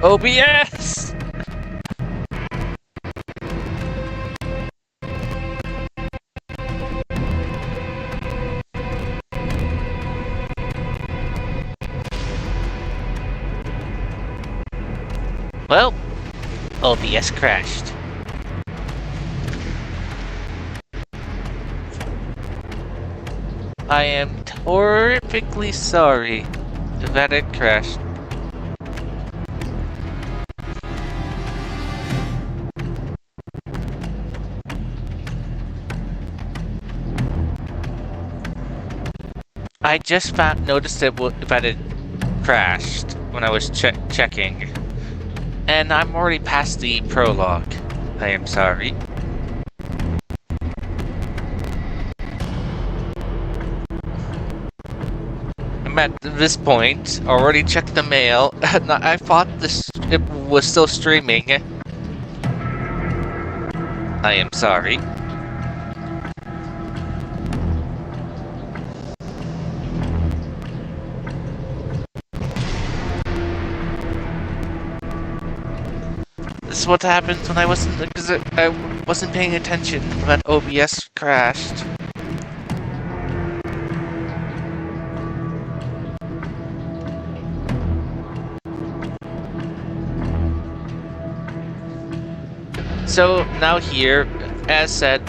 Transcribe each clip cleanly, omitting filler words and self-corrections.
OBS! Well, OBS crashed. I am horrifically sorry that it crashed. I just noticed that it crashed when I was checking. And I'm already past the prologue. I am sorry. I'm at this point, already checked the mail. I thought it was still streaming. I am sorry. This is what happens when I wasn't paying attention when OBS crashed. So now here, as said,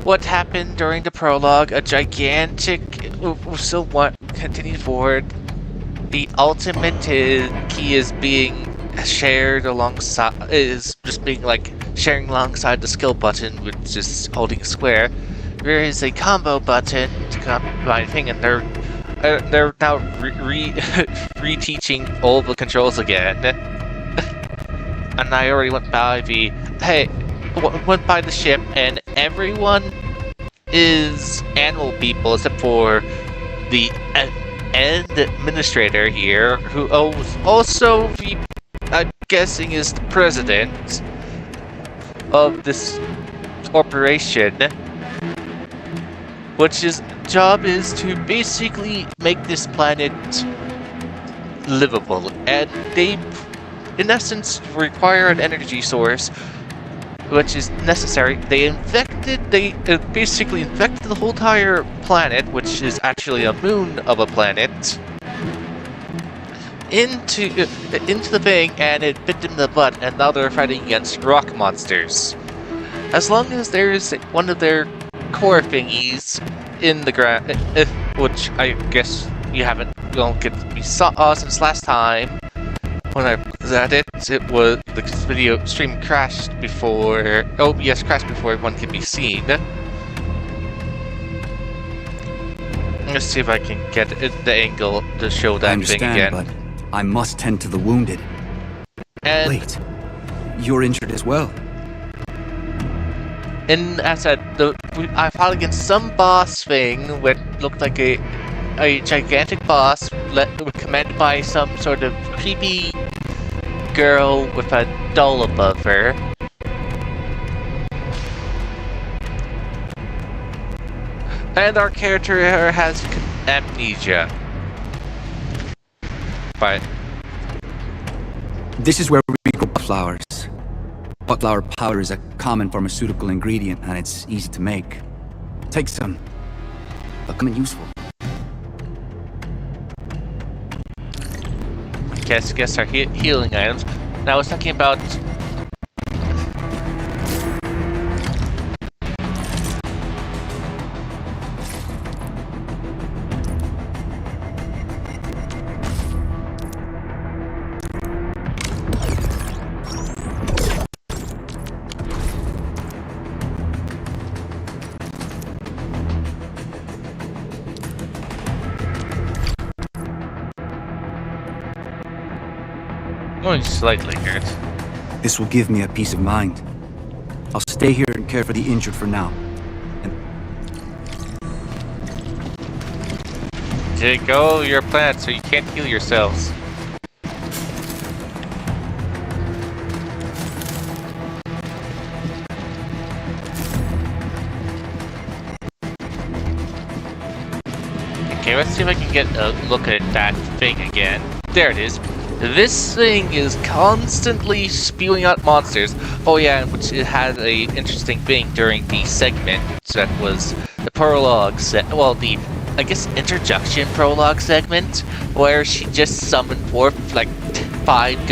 what happened during the prologue? A gigantic, still continued forward. The ultimate key is being shared alongside, sharing alongside the skill button, which is holding square. There is a combo button to combine thing, and they're now reteaching all the controls again. And I already went by the ship, and everyone is animal people except for the administrator here, who also I'm guessing is the president of this corporation, which his job is to basically make this planet livable, and they, in essence, require an energy source, which is necessary. They basically infected the whole entire planet, which is actually a moon of a planet, into the thing, and it bit them in the butt, and now they're fighting against rock monsters. As long as there's one of their core thingies in the ground, which I guess you haven't saw since last time when I was at it. It was the video stream crashed before OBS crashed before one could be seen. Let's see if I can get the angle to show that thing again. But I must tend to the wounded. And wait, you're injured as well. And as I said, I fought against some boss thing which looked like a gigantic boss commanded by some sort of creepy girl with a doll above her. And our character has amnesia. But this is where we grow flowers. Butflower powder is a common pharmaceutical ingredient, and it's easy to make. Take some, but come in useful. Guess our healing items. Now I was talking about going slightly hurt. This will give me a peace of mind. I'll stay here and care for the injured for now. Take all your plants so you can't heal yourselves. Okay, let's see if I can get a look at that thing again. There it is. This thing is constantly spewing out monsters. Oh yeah, which it had a interesting thing during the segment that was the prologue well, the, I guess, introduction prologue segment, where she just summoned forth like 5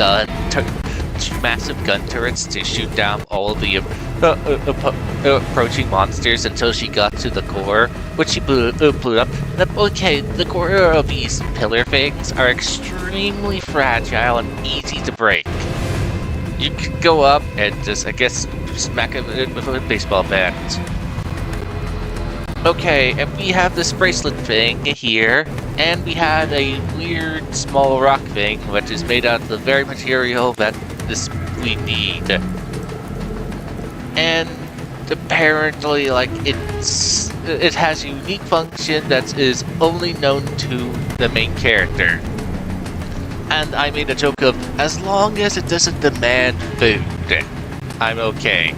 massive gun turrets to shoot down all the approaching monsters until she got to the core, which she blew up. Okay, the core of these pillar things are extremely fragile and easy to break. You could go up and just, I guess, smack it with a baseball bat. Okay, and we have this bracelet thing here, and we had a weird small rock thing, which is made out of the very material that we need. And apparently, like, it has a unique function that is only known to the main character. And I made a joke of, as long as it doesn't demand food, I'm okay.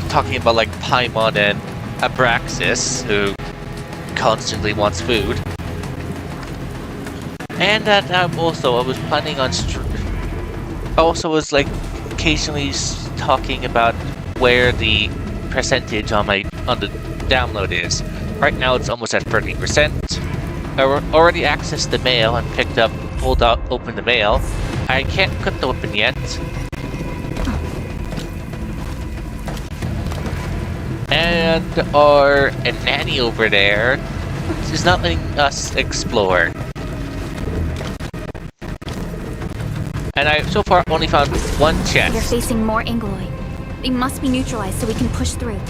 Talking about like Paimon and Abraxas, who constantly wants food. And that also, I was planning on also was like occasionally talking about where the percentage on the download is. Right now it's almost at 30%. I already accessed the mail and opened the mail. I can't cut the open yet. And our nanny over there is not letting us explore. And I so far only found 1 chest. They're facing more Angloid. They must be neutralized so we can push through.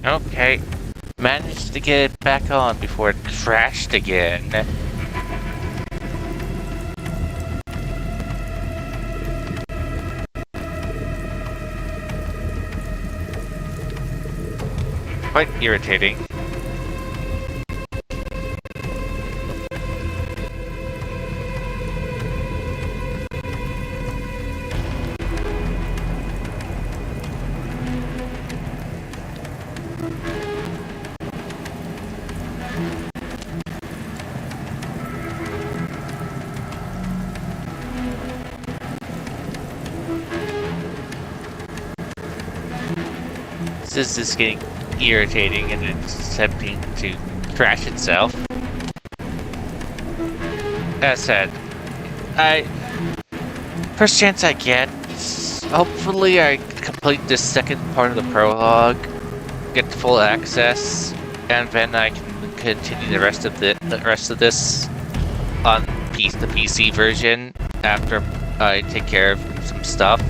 Okay, managed to get it back on before it crashed again. Quite irritating. This is getting irritating and it's attempting to crash itself. That said, first chance I get, hopefully I complete this second part of the prologue, get full access, and then I can continue the rest of this on the PC version after I take care of some stuff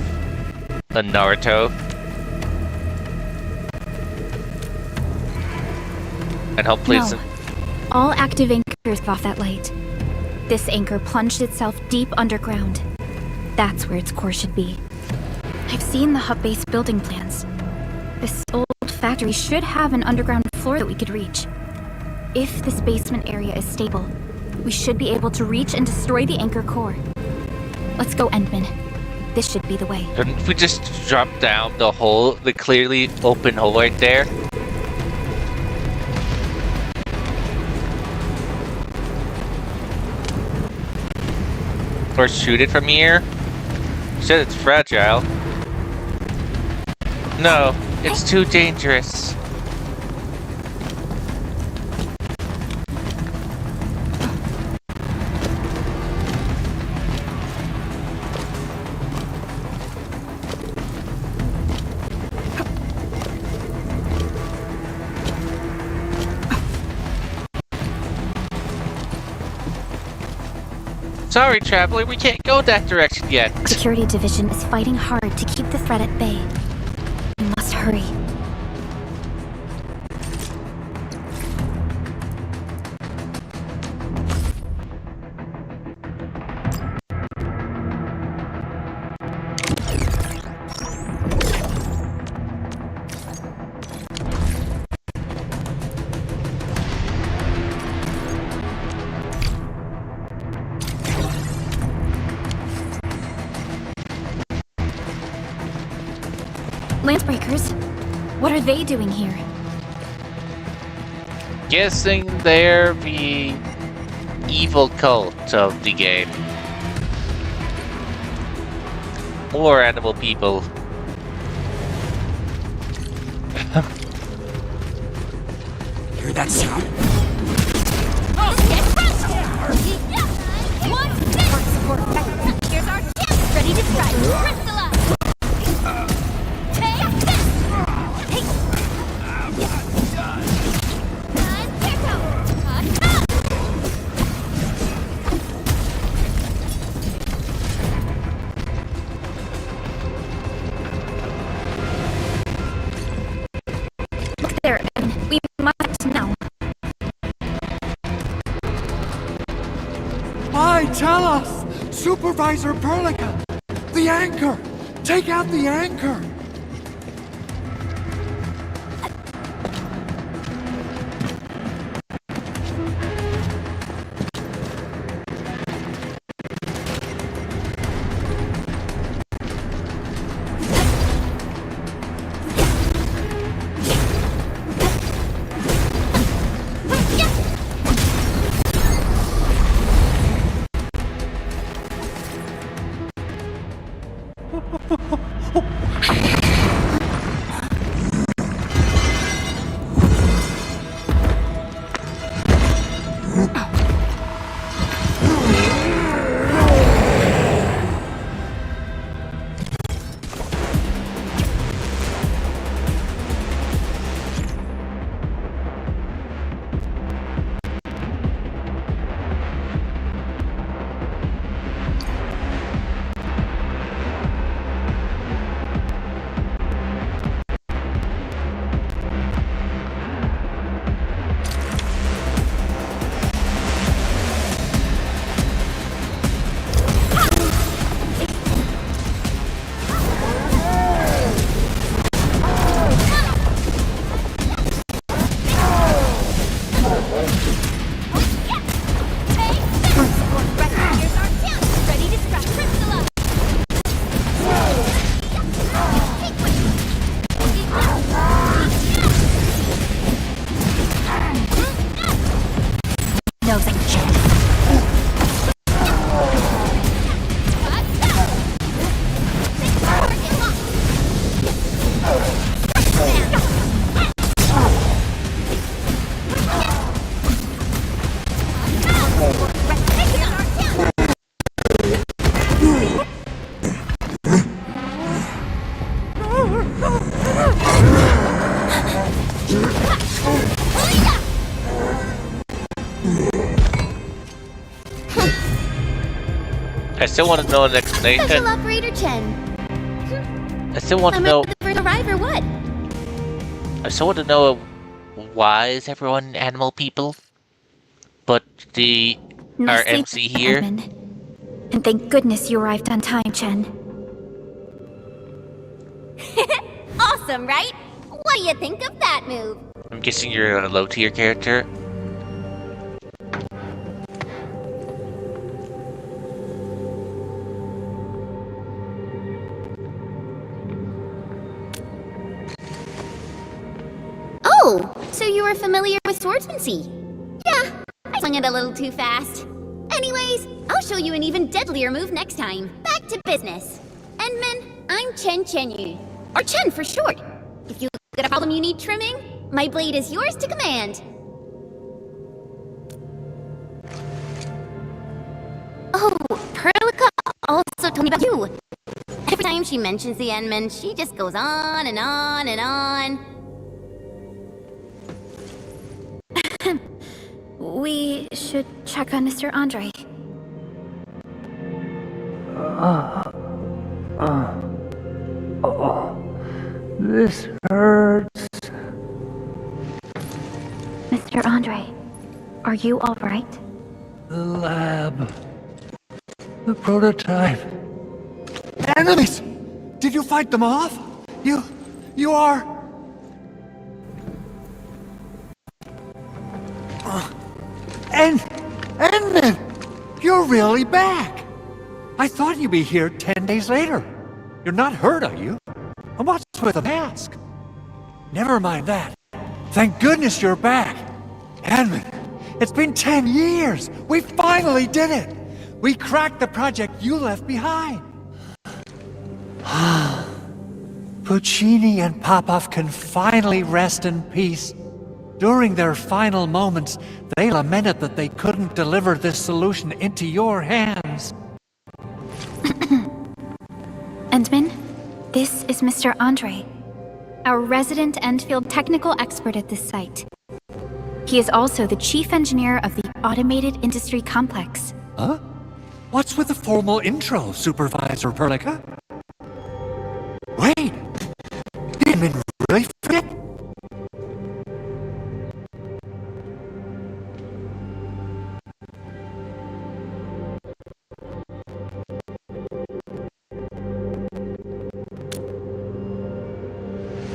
on Naruto. And hopefully no. All active anchors off that light. This anchor plunged itself deep underground. That's where its core should be. I've seen the hub-based building plans. This old factory should have an underground floor that we could reach. If this basement area is stable, we should be able to reach and destroy the anchor core. Let's go, Endman. This should be the way. Couldn't we just drop down the clearly open hole right there? Or shoot it from here? You said it's fragile. No, it's too dangerous. Sorry, traveler, we can't go that direction yet. Security Division is fighting hard to keep the threat at bay. We must hurry. Landbreakers? What are they doing here? Guessing they're the evil cult of the game. More animal people. Hear that sound? Here's our chance! Ready to strike! Crystallize! There, we must now. Why, tell us! Supervisor Perlica! The anchor! Take out the anchor! I still want to know an explanation. Special Operator Chen. I still want to Am I know. the first to arrive or what? I still want to know why is everyone animal people, but our Nice MC sleep, here. Edmund. And thank goodness you arrived on time, Chen. Awesome, right? What do you think of that move? I'm guessing you're a low tier character. Oh, so you were familiar with swordsmancy? Yeah, I swung it a little too fast. Anyways, I'll show you an even deadlier move next time. Back to business. Endman, I'm Chen Chenyu. Or Chen for short. If you got a problem you need trimming, my blade is yours to command. Oh, Perlica also told me about you. Every time she mentions the Endman, she just goes on and on and on. We should check on Mr. Andre. This hurts. Mr. Andre, are you all right? The lab. The prototype. Enemies! Did you fight them off? You are... Endman! You're really back! I thought you'd be here 10 days later. You're not hurt, are you? And what's with the mask? Never mind that. Thank goodness you're back. Endman, it's been 10 years! We finally did it! We cracked the project you left behind! Puccini and Popov can finally rest in peace. During their final moments, they lamented that they couldn't deliver this solution into your hands. Endman, this is Mr. Andre, our resident Endfield technical expert at this site. He is also the chief engineer of the Automated Industry Complex. Huh? What's with the formal intro, Supervisor Perlica? Wait! Did Min really forget?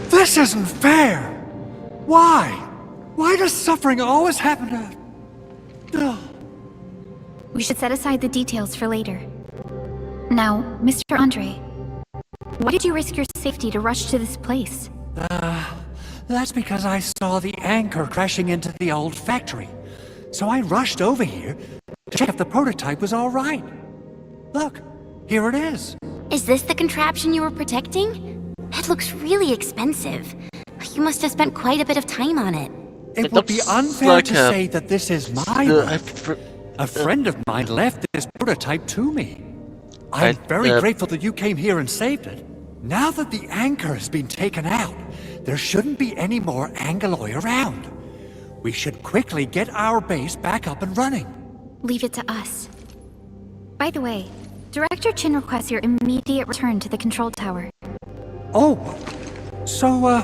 This isn't fair! Why? Why does suffering always happen to... We should set aside the details for later. Now, Mr. Andre, why did you risk your safety to rush to this place? That's because I saw the anchor crashing into the old factory. So I rushed over here to check if the prototype was all right. Look, here it is. Is this the contraption you were protecting? It looks really expensive. You must have spent quite a bit of time on it. It would be unfair like to say that this is my work. A friend of mine left this prototype to me. I'm very grateful that you came here and saved it. Now that the anchor has been taken out, there shouldn't be any more Angaloi around. We should quickly get our base back up and running. Leave it to us. By the way, Director Chin requests your immediate return to the control tower. Oh, so,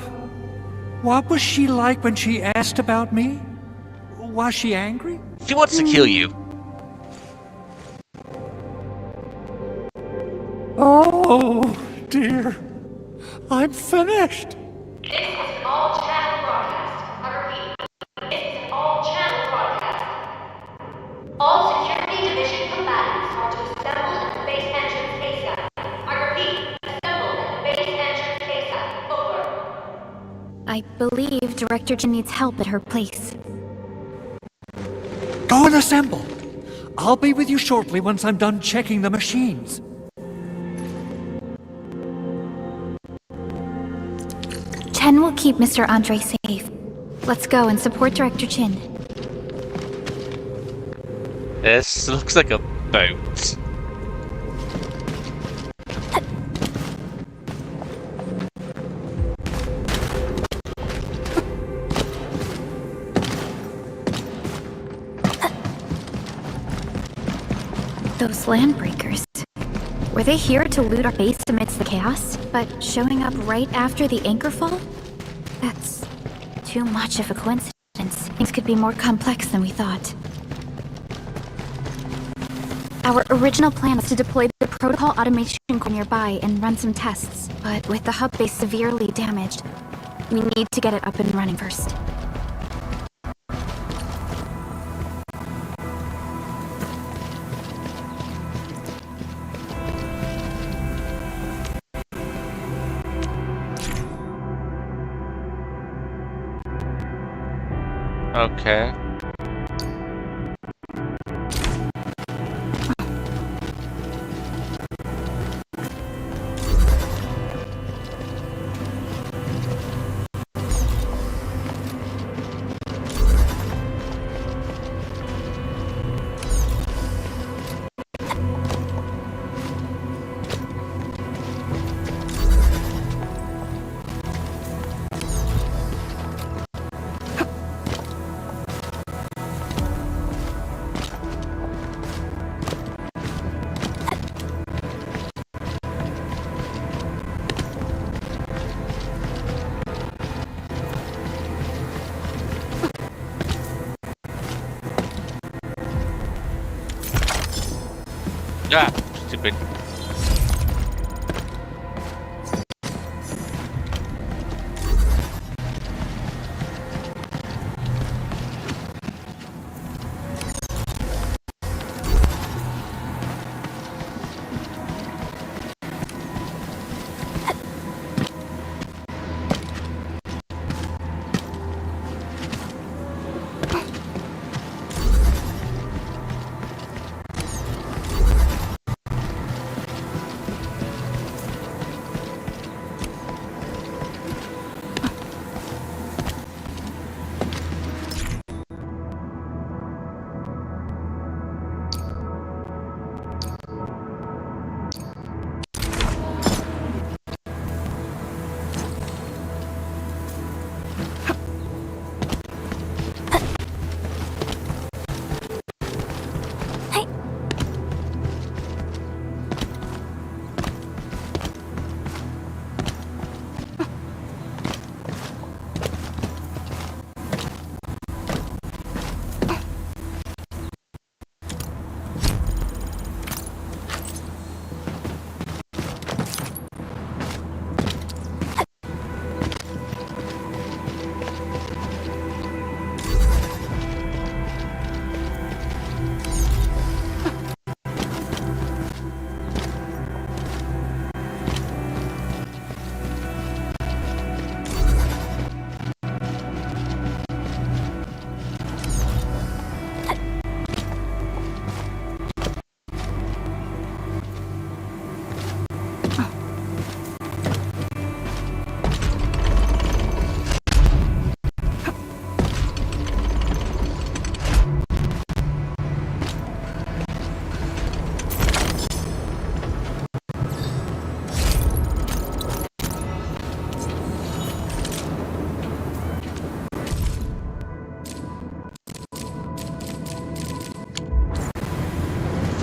what was she like when she asked about me? Was she angry? She wants to kill you. Oh, dear. I'm finished. This is an all-channel broadcast. I repeat, this is an all-channel broadcast. All security division combatants are to assemble at the base entrance ASAP. I repeat, assemble at the base entrance ASAP. Over. I believe Director Chin needs help at her place. Go and assemble. I'll be with you shortly once I'm done checking the machines. Chen will keep Mr. Andre safe. Let's go and support Director Chin. This looks like a boat. Those landbreakers. Were they here to loot our base amidst the chaos, but showing up right after the anchor fall? That's too much of a coincidence. Things could be more complex than we thought. Our original plan was to deploy the protocol automation core nearby and run some tests, but with the hub base severely damaged, we need to get it up and running first. Okay. Ah, stupid.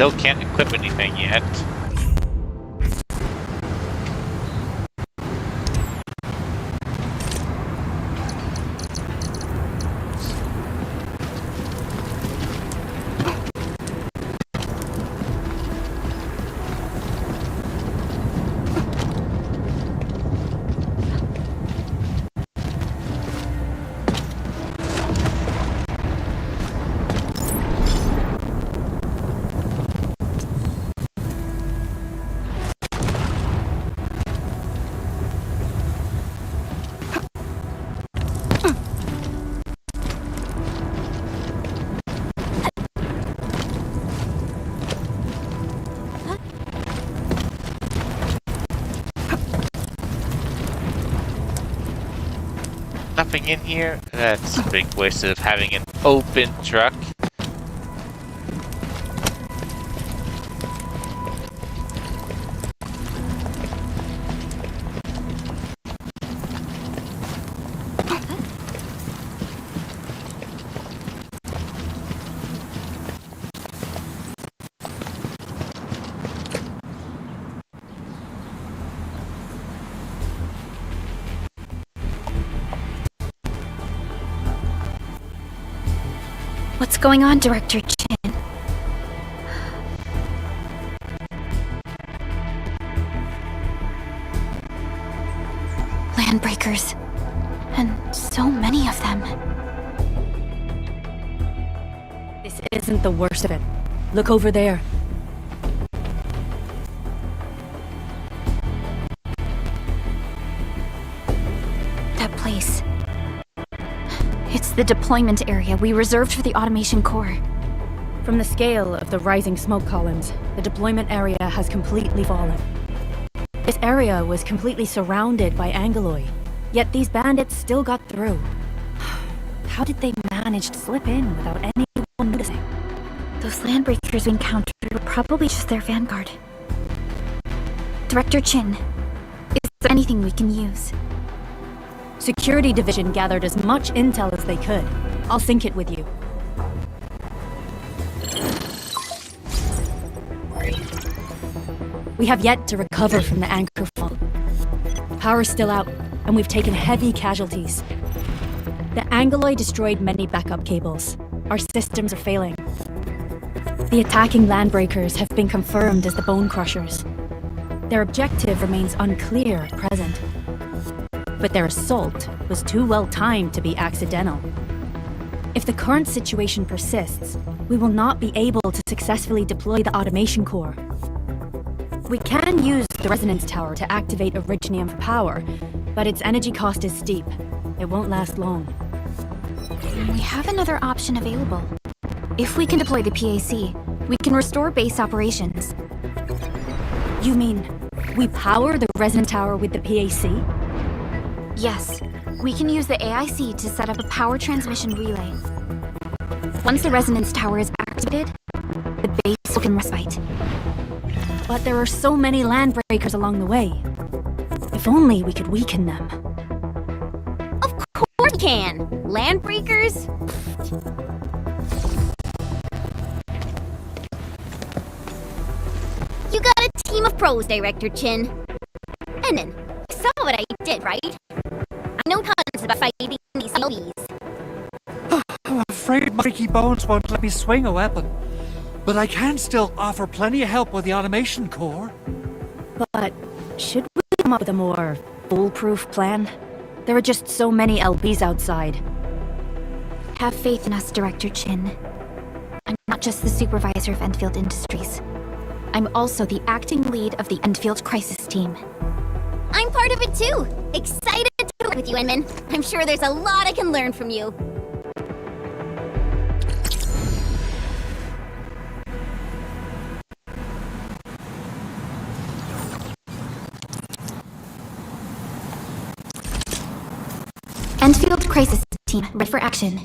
Still can't equip anything yet. Nothing in here? That's a big waste of having an open truck. What's going on, Director Chin? Landbreakers. And so many of them. This isn't the worst of it. Look over there. That place. It's the deployment area we reserved for the automation core. From the scale of the rising smoke columns, the deployment area has completely fallen. This area was completely surrounded by Angoloi, yet these bandits still got through. How did they manage to slip in without anyone noticing? Those landbreakers we encountered were probably just their vanguard. Director Chin, is there anything we can use? Security Division gathered as much intel as they could. I'll sync it with you. We have yet to recover from the anchor fall. Power's still out, and we've taken heavy casualties. The Angoloi destroyed many backup cables. Our systems are failing. The attacking landbreakers have been confirmed as the Bone Crushers. Their objective remains unclear at present. But their assault was too well timed to be accidental. If the current situation persists, we will not be able to successfully deploy the automation core. We can use the resonance tower to activate Originium for power, but its energy cost is steep. It won't last long. We have another option available. If we can deploy the PAC, we can restore base operations. You mean, we power the resonance tower with the PAC? Yes, we can use the AIC to set up a power transmission relay. Once the resonance tower is activated, the base will get respite. But there are so many landbreakers along the way. If only we could weaken them. Of course we can! Landbreakers? You got a team of pros, Director Chin. And then, you saw what I did, right? I know tons about fighting these zombies. I'm afraid my freaky bones won't let me swing a weapon. But I can still offer plenty of help with the automation core. But should we come up with a more foolproof plan? There are just so many LBs outside. Have faith in us, Director Chin. I'm not just the supervisor of Enfield Industries. I'm also the acting lead of the Enfield Crisis Team. I'm part of it too! Excited to work with you, Inman. I'm sure there's a lot I can learn from you. Enfield Crisis Team, ready for action.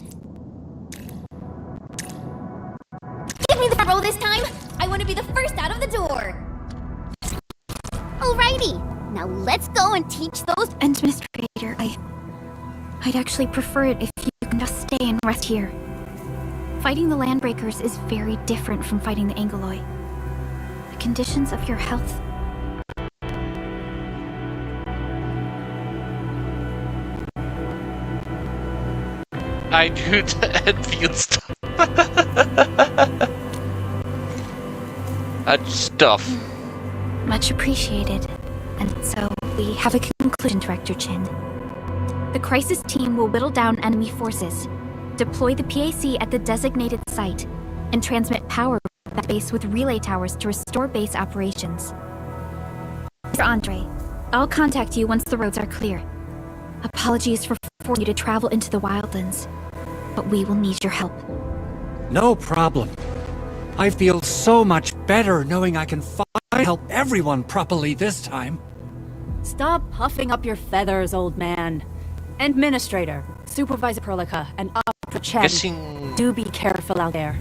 Give me the front row this time! I want to be the first out of the door! Alrighty, now let's go and teach those— Administrator, I'd actually prefer it if you can just stay and rest here. Fighting the Landbreakers is very different from fighting the Angoloi. The conditions of your health— I do the Enfield stuff. That stuff. Much appreciated. And so, we have a conclusion, Director Chin. The Crisis Team will whittle down enemy forces, deploy the PAC at the designated site, and transmit power to that base with relay towers to restore base operations. Mr. Andre, I'll contact you once the roads are clear. Apologies for forcing you to travel into the wildlands, but we will need your help. No problem. I feel so much better knowing I can help everyone properly this time. Stop puffing up your feathers, old man. Administrator, Supervisor Perlica, and Opera Chen, do be careful out there.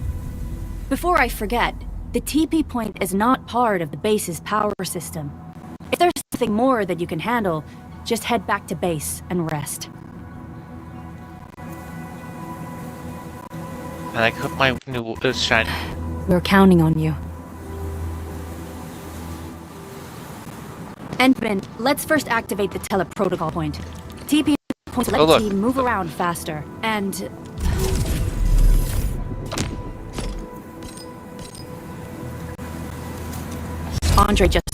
Before I forget, the TP point is not part of the base's power system. If there's something more that you can handle, just head back to base and rest. And I hope my new shine. We're counting on you. Endman, let's first activate the teleprotocol point. TP points let the team move around faster, and... Andre just